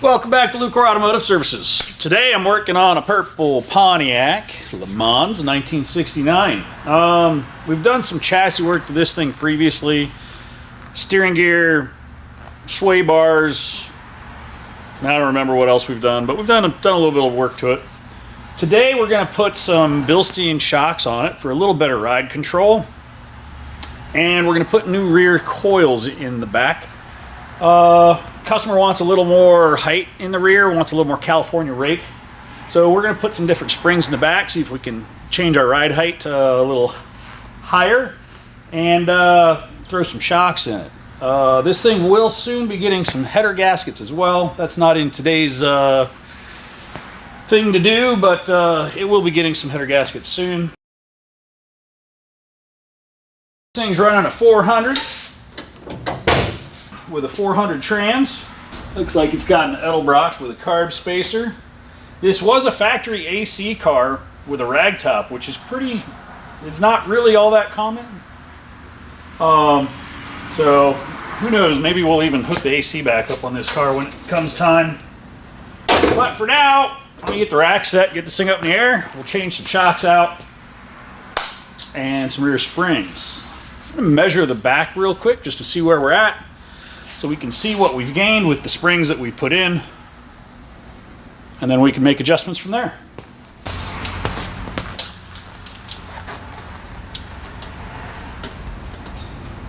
Welcome back to Lucore Automotive Services. Today I'm working on a purple Pontiac LeMans 1969. We've done some chassis work to this thing previously. Steering gear, sway bars. I don't remember what else we've done, but we've done a little bit of work to it. Today we're going to put some Bilstein shocks on it for a little better ride control. And we're going to put new rear coils in the back. Customer wants a little more height in the rear, wants a little more California rake. So we're going to put some different springs in the back, see if we can change our ride height a little higher, and throw some shocks in it. This thing will soon be getting some header gaskets as well. That's not in today's thing to do, but it will be getting some header gaskets soon. This thing's running a 400 with a 400 trans. Looks like it's got an Edelbrock with a carb spacer. This was a factory AC car with a rag top, which is it's not really all that common. So who knows, maybe we'll even hook the AC back up on this car when it comes time. But for now, let me get the rack set, get this thing up in the air. We'll change some shocks out and some rear springs. I'm going to measure the back real quick just to see where we're at, so we can see what we've gained with the springs that we put in, and then we can make adjustments from there.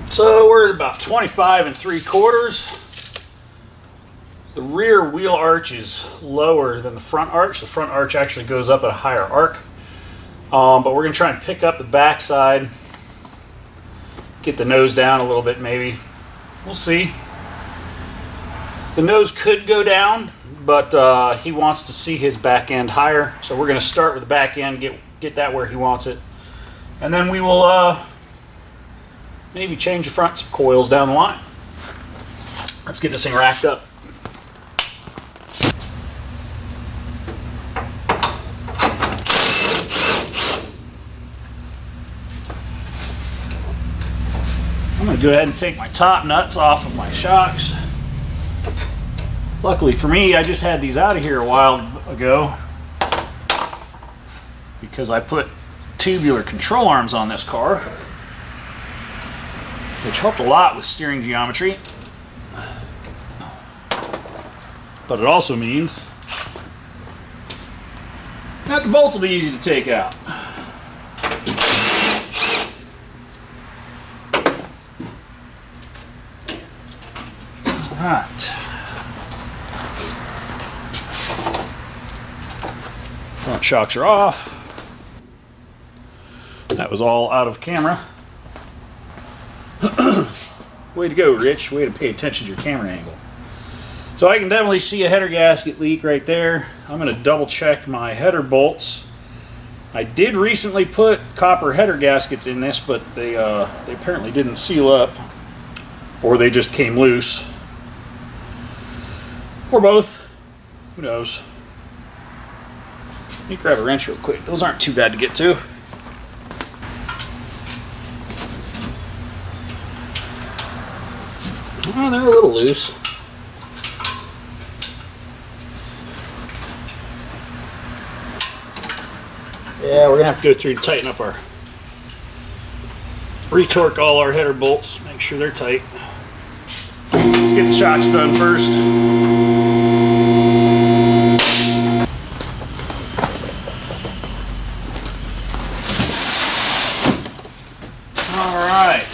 So we're at about 25 3/4. The rear wheel arch is lower than the front arch. The front arch actually goes up at a higher arc. But we're going to try and pick up the back side, get the nose down a little bit maybe. We'll see. The nose could go down, but he wants to see his back end higher. So we're going to start with the back end, get that where he wants it. And then we will maybe change the front some coils down the line. Let's get this thing racked up. I'm going to go ahead and take my top nuts off of my shocks. Luckily for me, I just had these out of here a while ago because I put tubular control arms on this car, which helped a lot with steering geometry. But it also means that the bolts will be easy to take out. Alright. Front shocks are off. That was all out of camera. Way to go, Rich. Way to pay attention to your camera angle. So I can definitely see a header gasket leak right there. I'm going to double check my header bolts. I did recently put copper header gaskets in this, but they apparently didn't seal up, or they just came loose. Or both. Who knows? Let me grab a wrench real quick. Those aren't too bad to get to. Oh, they're a little loose. Yeah, we're going to have to go through to tighten up our... retorque all our header bolts. Make sure they're tight. Let's get the shocks done first. Alright.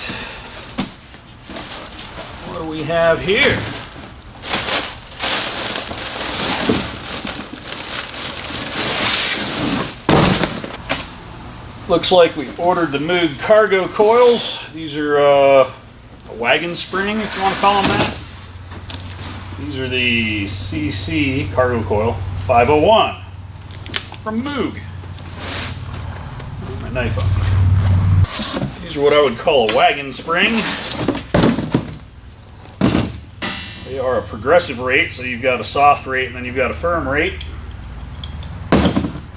What do we have here? Looks like we ordered the Moog cargo coils. These are a wagon spring, if you want to call them that. These are the CC cargo coil 501 from Moog. My knife up. These are what I would call a wagon spring. They are a progressive rate, so you've got a soft rate and then you've got a firm rate,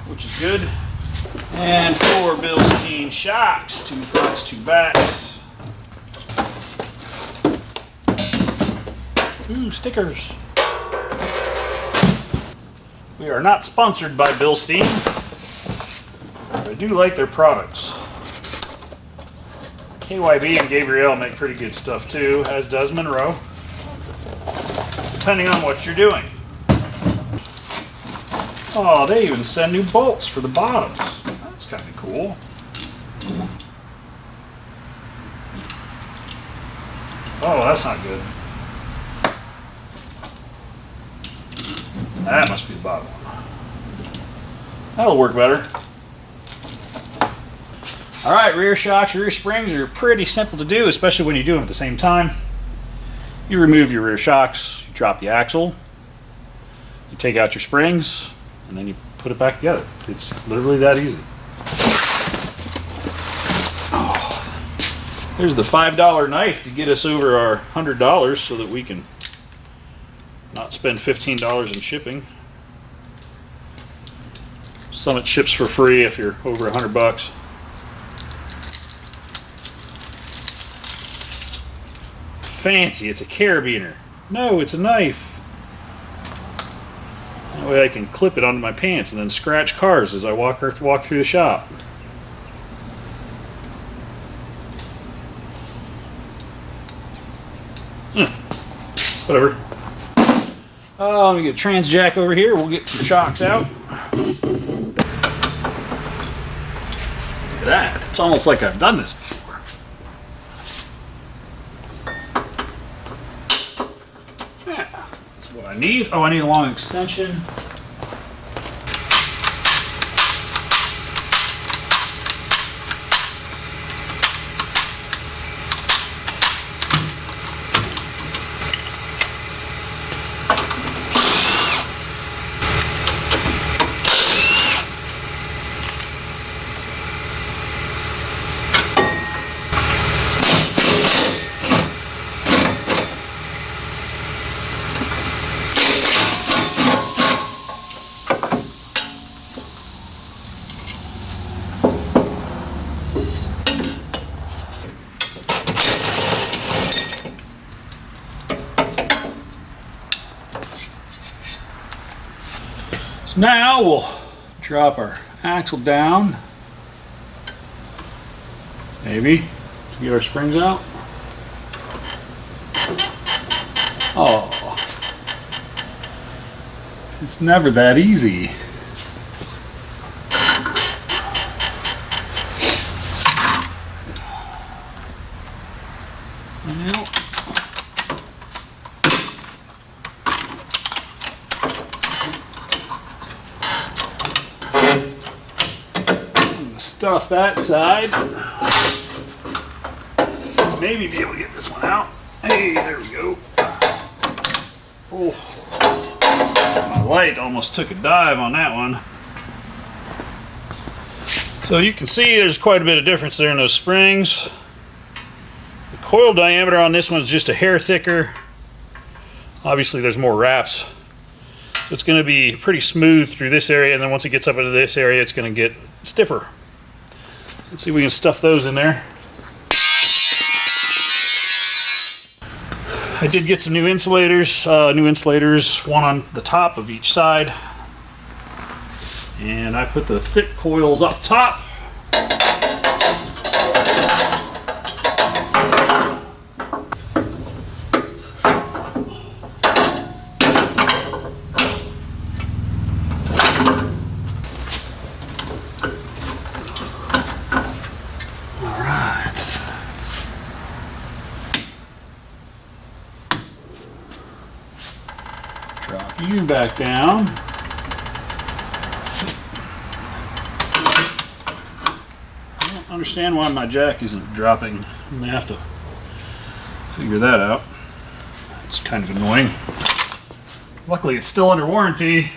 which is good. And 4 Bilstein shocks, 2 fronts, 2 backs. Ooh, stickers. We are not sponsored by Bilstein, but I do like their products. KYB and Gabrielle make pretty good stuff too, as does Monroe, depending on what you're doing. Oh, they even send new bolts for the bottoms. That's kind of cool. Oh, that's not good. That must be the bottom one. That'll work better. Alright, rear shocks, rear springs are pretty simple to do, especially when you do them at the same time. You remove your rear shocks, you drop the axle, you take out your springs, and then you put it back together. It's literally that easy. Oh. There's the $5 knife to get us over our $100 so that we can not spend $15 in shipping. Summit ships for free if you're over $100. Fancy, it's a carabiner. No, it's a knife. That way I can clip it onto my pants and then scratch cars as I walk through the shop. Whatever. Let me get a trans jack over here. We'll get some shocks out. Look at that. It's almost like I've done this before. Yeah, that's what I need. Oh, I need a long extension. Now we'll drop our axle down, maybe, to get our springs out. Oh, it's never that easy. Well, stuff that side. Maybe be able to get this one out. Hey, there we go. Oh, my light almost took a dive on that one. So you can see there's quite a bit of difference there in those springs. The coil diameter on this one is just a hair thicker. Obviously there's more wraps. So it's going to be pretty smooth through this area, and then once it gets up into this area it's going to get stiffer. Let's see if we can stuff those in there. I did get some new insulators, one on the top of each side. And I put the thick coils up top. Drop you back down. I don't understand why my jack isn't dropping. I'm gonna have to figure that out. It's kind of annoying. Luckily it's still under warranty.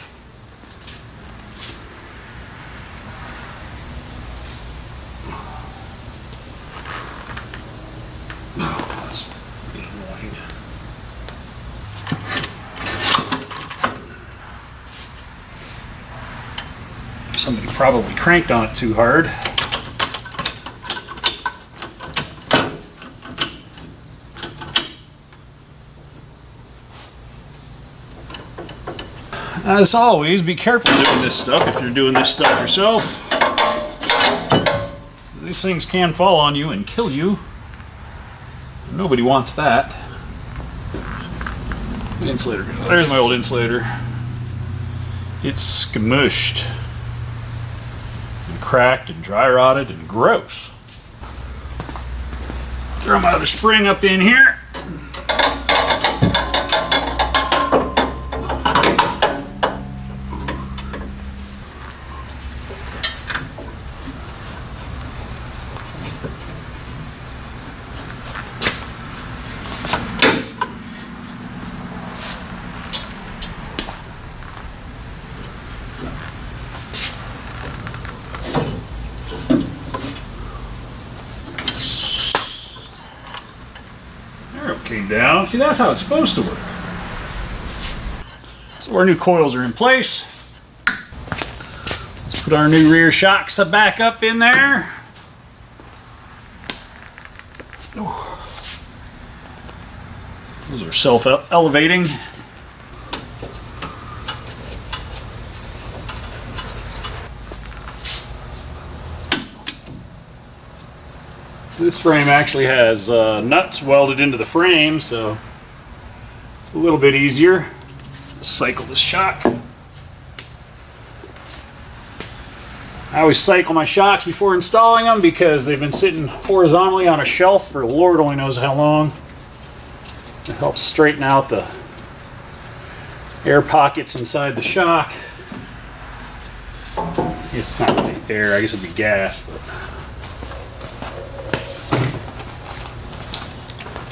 Oh, that's annoying. Somebody probably cranked on it too hard. As always, be careful doing this stuff if you're doing this stuff yourself. These things can fall on you and kill you. Nobody wants that. Insulator. There's my old insulator. It's smushed and cracked and dry rotted and gross. Throw my other spring up in here. Came down. See, that's how it's supposed to work. So our new coils are in place. Let's put our new rear shocks back up in there. Those are self-elevating. This frame actually has nuts welded into the frame, so it's a little bit easier. Cycle this shock. I always cycle my shocks before installing them because they've been sitting horizontally on a shelf for Lord only knows how long. It helps straighten out the air pockets inside the shock. It's not really air, I guess it'd be gas, but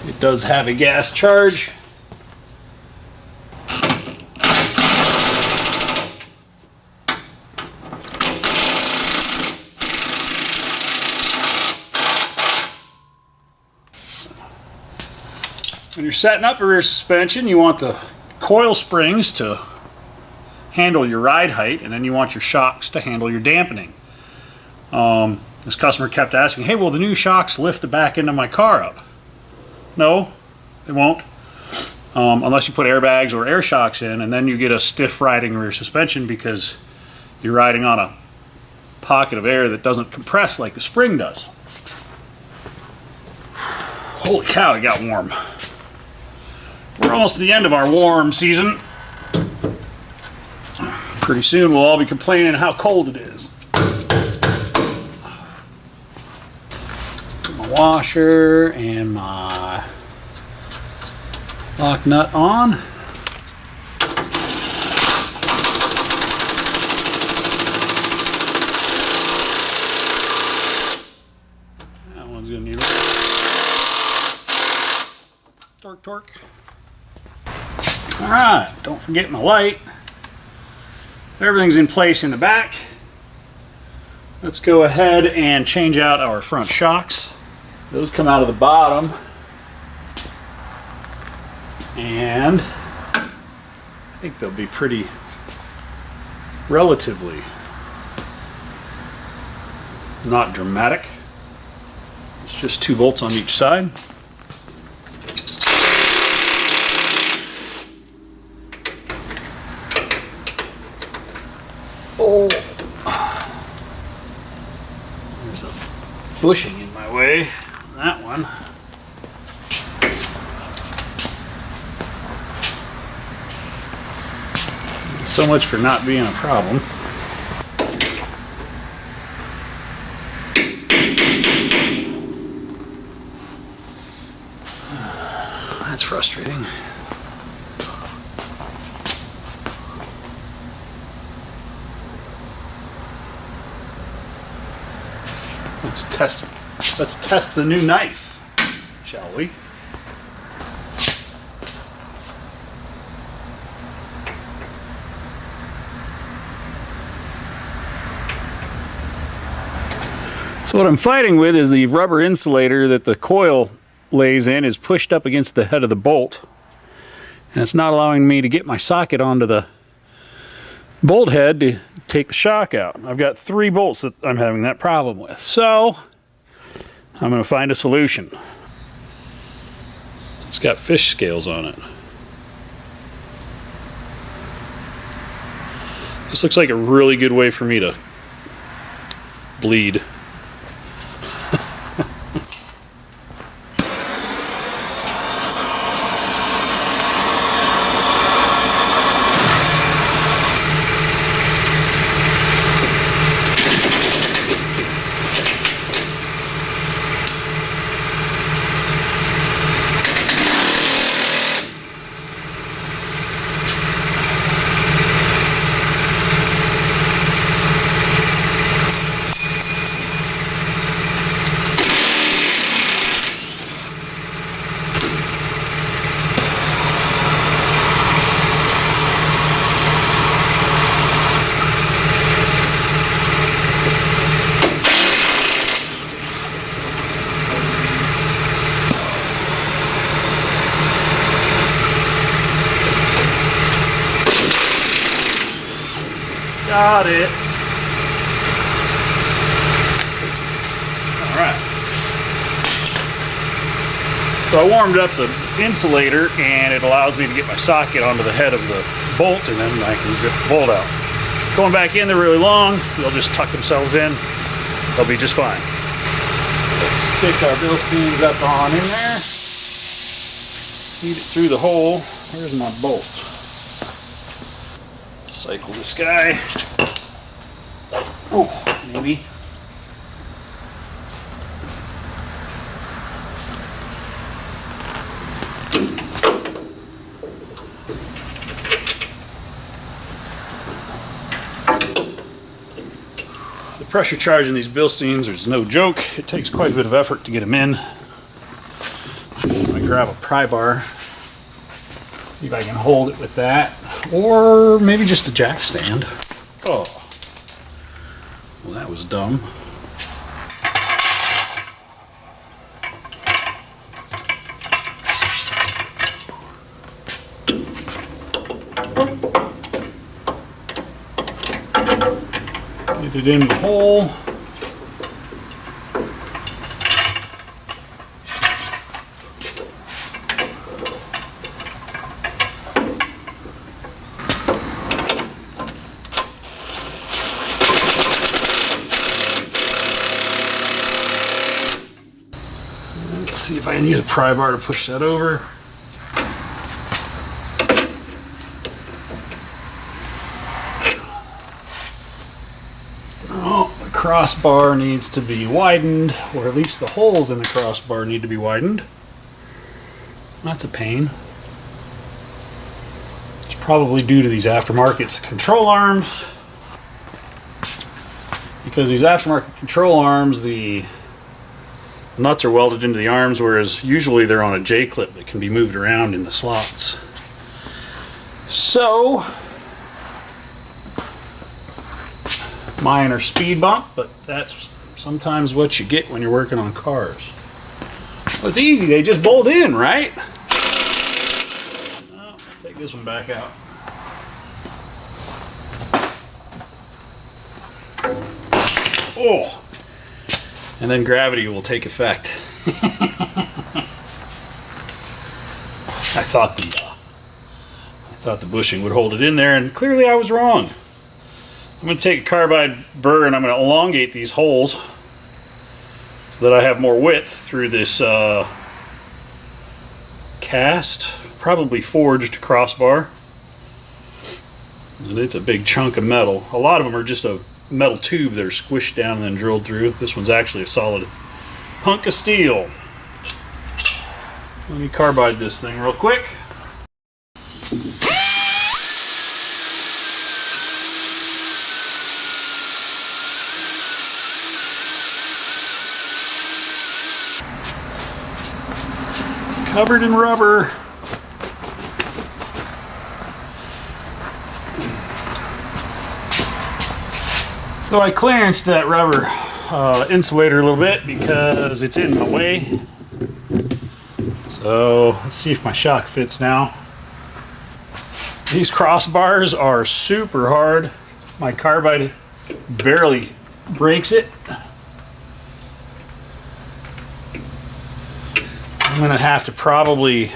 it does have a gas charge. When you're setting up a rear suspension, you want the coil springs to handle your ride height, and then you want your shocks to handle your dampening. This customer kept asking, hey, will the new shocks lift the back end of my car up? No, they won't, unless you put airbags or air shocks in, and then you get a stiff riding rear suspension because you're riding on a pocket of air that doesn't compress like the spring does. Holy cow, it got warm. We're almost to the end of our warm season. Pretty soon we'll all be complaining how cold it is. Put my washer and my lock nut on. That one's gonna need torque, torque. All right, don't forget my light. Everything's in place in the back. Let's go ahead and change out our front shocks. Those come out of the bottom. And I think they'll be pretty relatively not dramatic. It's just 2 bolts on each side. Oh, there's a bushing in my way. That one. So much for not being a problem. That's frustrating. Let's test the new knife, shall we? So what I'm fighting with is the rubber insulator that the coil lays in is pushed up against the head of the bolt, and it's not allowing me to get my socket onto the bolt head to take the shock out. I've got 3 bolts that I'm having that problem with, so I'm going to find a solution. It's got fish scales on it. This looks like a really good way for me to bleed. Got it. Alright. So I warmed up the insulator and it allows me to get my socket onto the head of the bolt, and then I can zip the bolt out. Going back in there really long, they'll just tuck themselves in. They'll be just fine. Let's stick our Bilsteins up on in there. Feed it through the hole. Here's my bolt. Cycle this guy. Oh, maybe. The pressure charge in these Bilsteins is no joke. It takes quite a bit of effort to get them in. I'm going to grab a pry bar. See if I can hold it with that. Or maybe just a jack stand. Oh. Well, that was dumb. Get it in the hole. Let's see if I can use a pry bar to push that over. Oh, the crossbar needs to be widened, or at least the holes in the crossbar need to be widened. That's a pain. It's probably due to these aftermarket control arms. Because these aftermarket control arms, the nuts are welded into the arms, whereas usually they're on a J-clip that can be moved around in the slots. So, minor speed bump, but that's sometimes what you get when you're working on cars. Well, it's easy, they just bolt in, right? Oh, I'll take this one back out. Oh! And then gravity will take effect. I thought the bushing would hold it in there, and clearly I was wrong. I'm going to take a carbide burr and I'm going to elongate these holes so that I have more width through this cast, probably forged crossbar. And it's a big chunk of metal. A lot of them are just a metal tube that are squished down and then drilled through. This one's actually a solid hunk of steel. Let me carbide this thing real quick. Covered in rubber. So I clearanced that rubber insulator a little bit because it's in my way. So let's see if my shock fits now. These crossbars are super hard. My carbide barely breaks it. I'm going to have to probably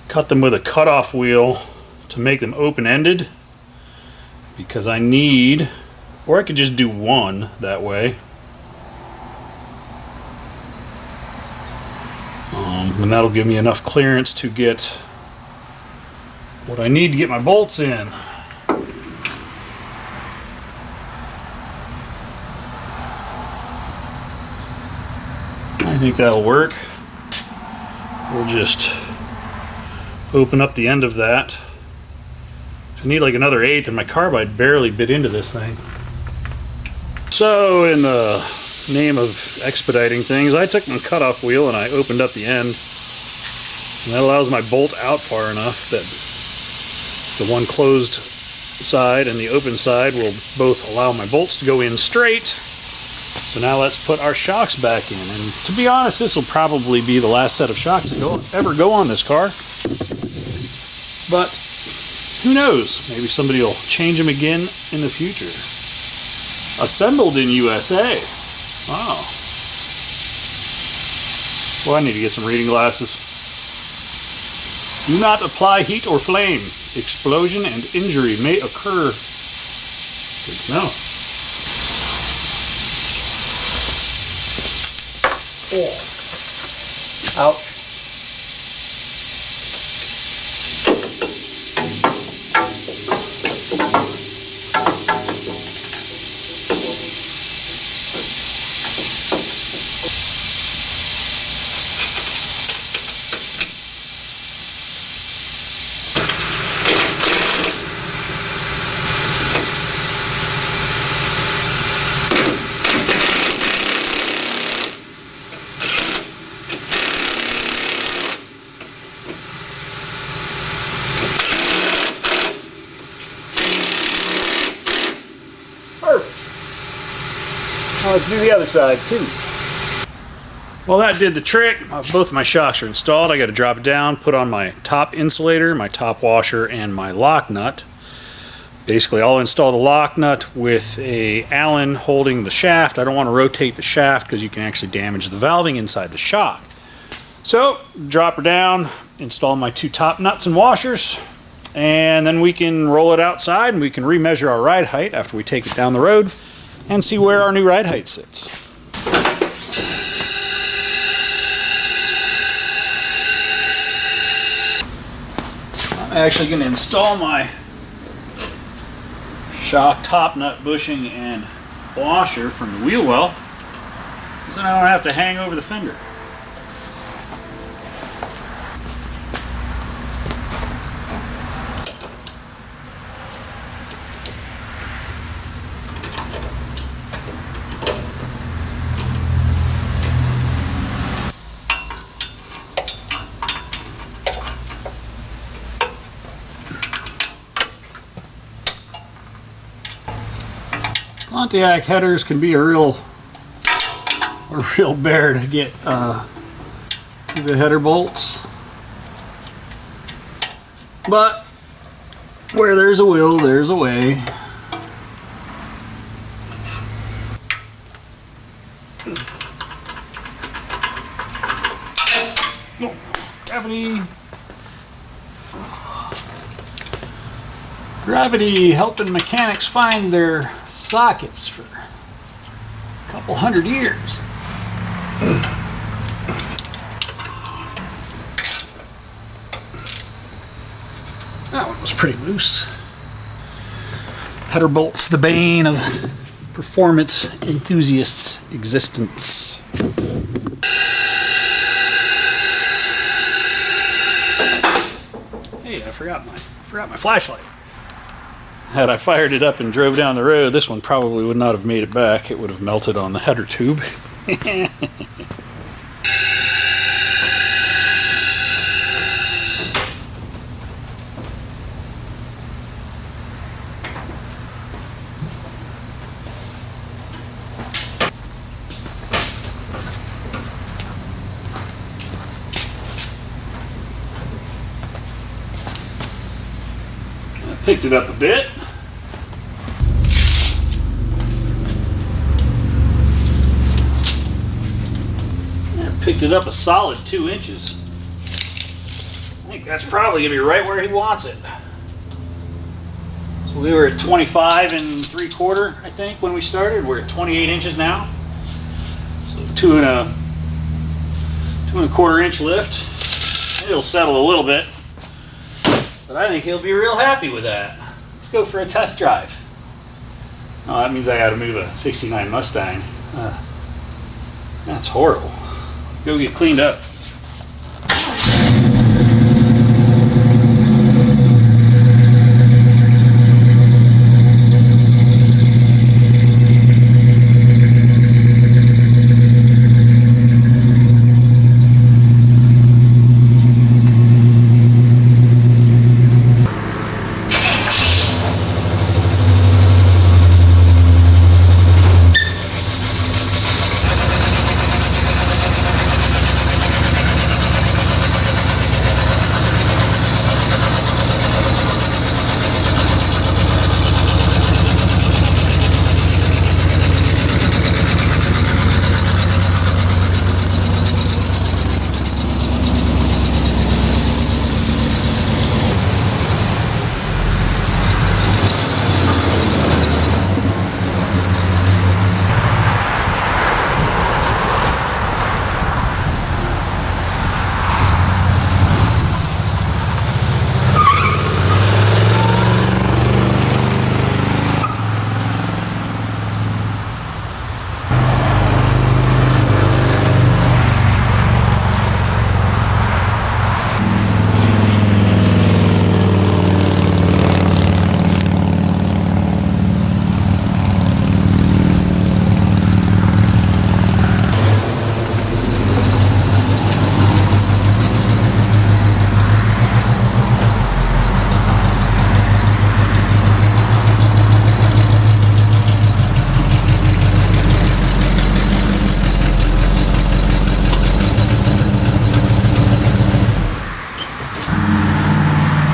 cut them with a cutoff wheel to make them open-ended. because I need, or I could just do one that way. And that'll give me enough clearance to get what I need to get my bolts in. I think that'll work. We'll just open up the end of that. I need like another 1/8, and my carbide barely bit into this thing. So in the name of expediting things, I took my cutoff wheel and I opened up the end. And that allows my bolt out far enough that the one closed side and the open side will both allow my bolts to go in straight. So now let's put our shocks back in. And to be honest, this will probably be the last set of shocks to ever go on this car. But who knows? Maybe somebody will change them again in the future. Assembled in USA. Wow. Well, I need to get some reading glasses. Do not apply heat or flame. Explosion and injury may occur. Good to know. Oh. Ouch. Let's do the other side too. Well, that did the trick. Both of my shocks are installed. I got to drop it down, put on my top insulator, my top washer, and my lock nut. Basically, I'll install the lock nut with a Allen holding the shaft. I don't want to rotate the shaft because you can actually damage the valving inside the shock. So, drop her down, install my 2 top nuts and washers, and then we can roll it outside and we can remeasure our ride height after we take it down the road and see where our new ride height sits. I'm actually going to install my shock top nut bushing and washer from the wheel well, so then I don't have to hang over the fender. Pontiac headers can be a real bear to get the header bolts, but where there's a will, there's a way. Oh, gravity. Gravity helping mechanics find their sockets for a couple hundred years. That one was pretty loose. Header bolts, the bane of performance enthusiasts' existence. Hey, I forgot my flashlight. Had I fired it up and drove down the road, this one probably would not have made it back. It would have melted on the header tube. I picked it up a bit. Picked it up a solid 2 inches. I think that's probably going to be right where he wants it. So We were at 25 3/4, I think, when we started. We're at 28 inches now. So 2 1/4 inch lift. It'll settle a little bit, but I think he'll be real happy with that. Let's go for a test drive. Oh, that means I got to move a 69 Mustang. That's horrible. Go get cleaned up.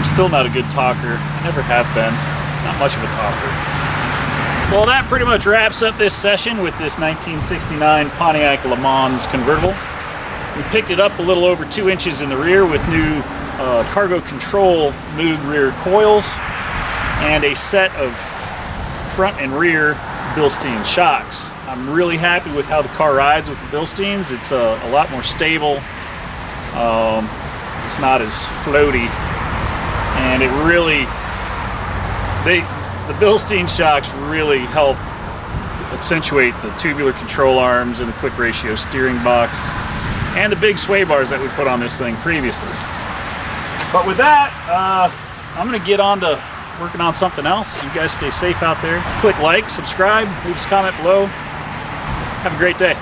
Still not a good talker. I never have been. Not much of a talker. Well, that pretty much wraps up this session with this 1969 Pontiac LeMans Convertible. We picked it up a little over 2 inches in the rear with new cargo control Moog rear coils and a set of front and rear Bilstein shocks. I'm really happy with how the car rides with the Bilsteins. It's a lot more stable. It's not as floaty. And it really, the Bilstein shocks really help accentuate the tubular control arms and the quick ratio steering box and the big sway bars that we put on this thing previously. But with that, I'm going to get on to working on something else. You guys stay safe out there. Click like, subscribe, leave us a comment below. Have a great day.